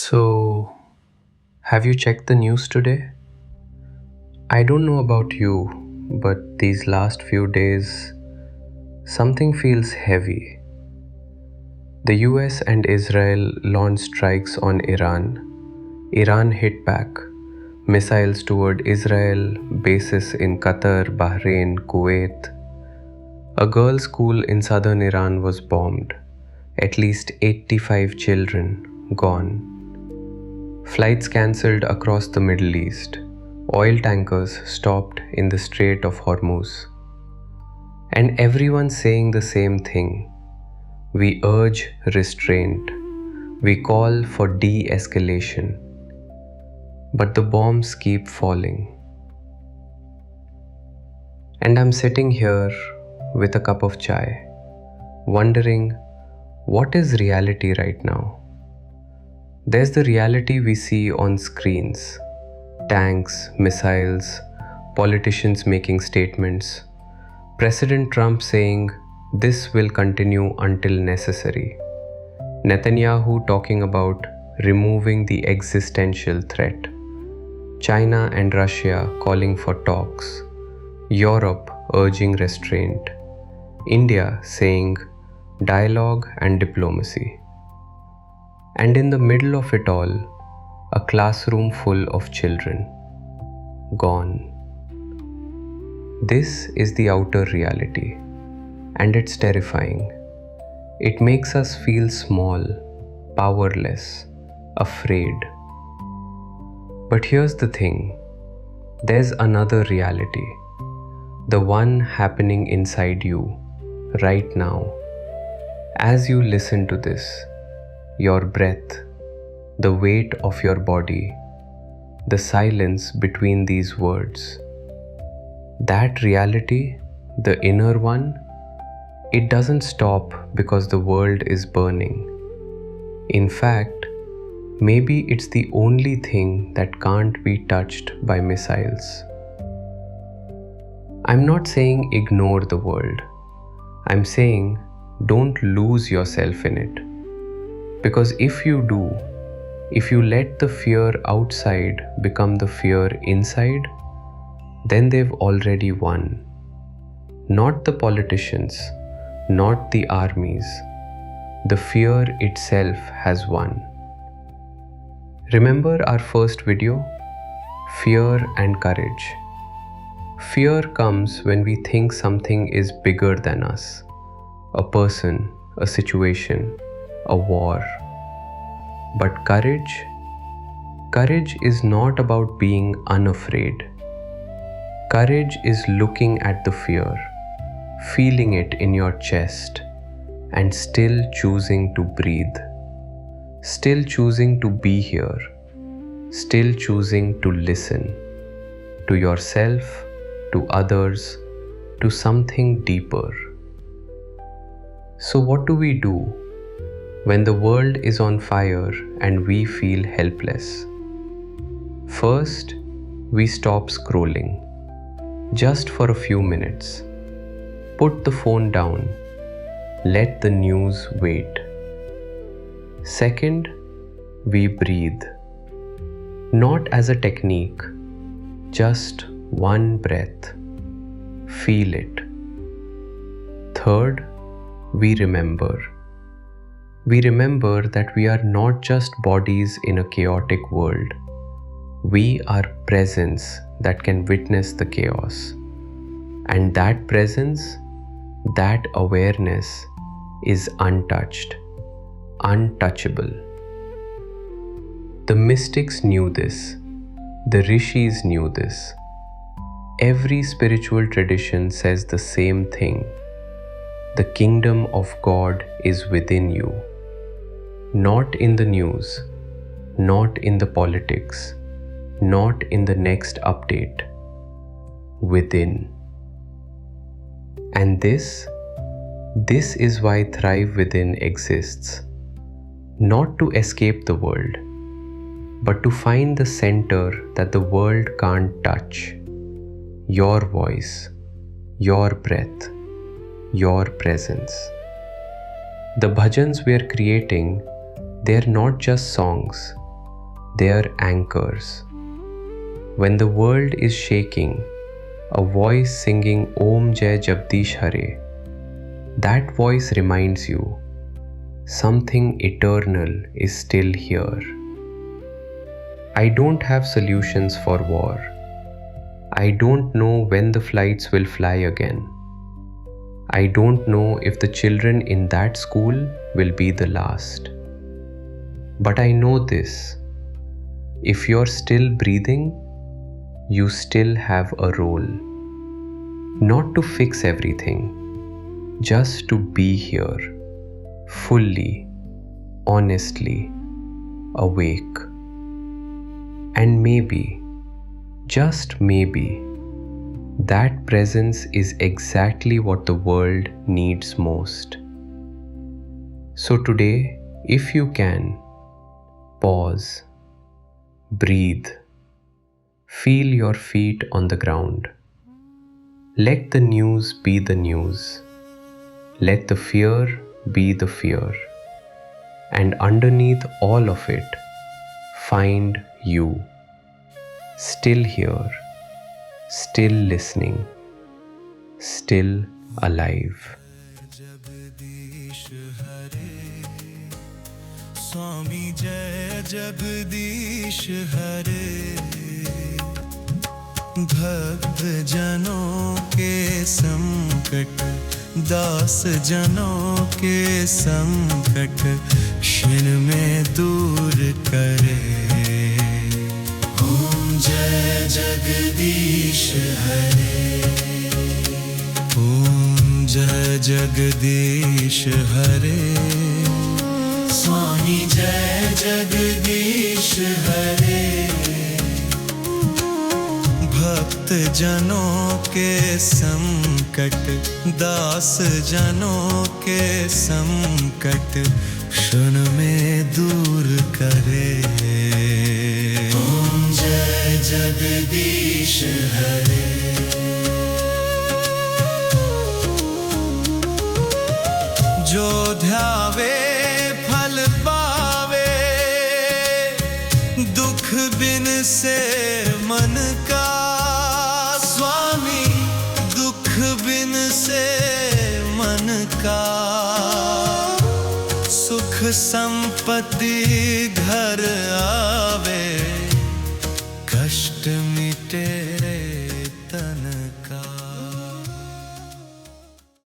So, have you checked the news today? I don't know about you, but these last few days, something feels heavy. The US and Israel launched strikes on Iran. Iran hit back. Missiles toward Israel, bases in Qatar, Bahrain, Kuwait. A girls' school in southern Iran was bombed. At least 85 children gone. Flights cancelled across the Middle East. Oil tankers stopped in the Strait of Hormuz. And everyone saying the same thing. We urge restraint. We call for de-escalation. But the bombs keep falling. And I'm sitting here with a cup of chai, wondering what is reality right now? There's the reality we see on screens. Tanks, missiles, politicians making statements. President Trump saying this will continue until necessary. Netanyahu talking about removing the existential threat. China and Russia calling for talks. Europe urging restraint. India saying dialogue and diplomacy. And in the middle of it all, a classroom full of children. Gone. This is the outer reality, and it's terrifying. It makes us feel small, powerless, afraid. But here's the thing. There's another reality. The one happening inside you, right now. As you listen to this, your breath, the weight of your body, the silence between these words. That reality, the inner one, it doesn't stop because the world is burning. In fact, maybe it's the only thing that can't be touched by missiles. I'm not saying ignore the world. I'm saying don't lose yourself in it. Because if you do, if you let the fear outside become the fear inside, then they've already won. Not the politicians, not the armies. The fear itself has won. Remember our first video? Fear and courage. Fear comes when we think something is bigger than us. A person, a situation, a war. But courage is not about being unafraid. Courage is looking at the fear, feeling it in your chest, and still choosing to breathe. Still choosing to be here. Still choosing to listen. To yourself, to others, to something deeper. So what do we do when the world is on fire and we feel helpless? First, we stop scrolling. Just for a few minutes. Put the phone down. Let the news wait. Second, we breathe. Not as a technique, just one breath. Feel it. Third, we remember. We remember that we are not just bodies in a chaotic world. We are presence that can witness the chaos. And that presence, that awareness is untouched, untouchable. The mystics knew this. The rishis knew this. Every spiritual tradition says the same thing. The kingdom of God is within you. Not in the news, not in the politics, not in the next update. Within. And this is why Thrive Within exists. Not to escape the world, but to find the center that the world can't touch. Your voice, your breath, your presence. The bhajans we are creating, they're not just songs, They are anchors. When the world is shaking, a voice singing Om Jai Jagdish Hare, that voice reminds you something eternal is still here. I don't have solutions for war. I don't know when the flights will fly again. I don't know if the children in that school will be the last. But I know this: if you're still breathing, you still have a role. Not to fix everything, just to be here, fully, honestly, awake. And maybe, just maybe, that presence is exactly what the world needs most. So today, if you can, pause, breathe, feel your feet on the ground. Let the news be the news. Let the fear be the fear. And underneath all of it, find you. Still here, still listening, still alive. स्वामी जय जगदीश हरे। भक्त जनों के संकट, दास जनों के संकट क्षण में दूर करे। ओम जय जगदीश हरे। ओम जय जगदीश हरे। स्वामी जय जगदीश हरे। भक्त जनों के संकट, दास जनों के संकट क्षण में दूर करे। ओम जय जगदीश हरे। जो ध्यावे फल पावे, दुख बिन से मन का। स्वामी दुख बिन से मन का। सुख संपत्ति घर आवे, कष्ट मिटे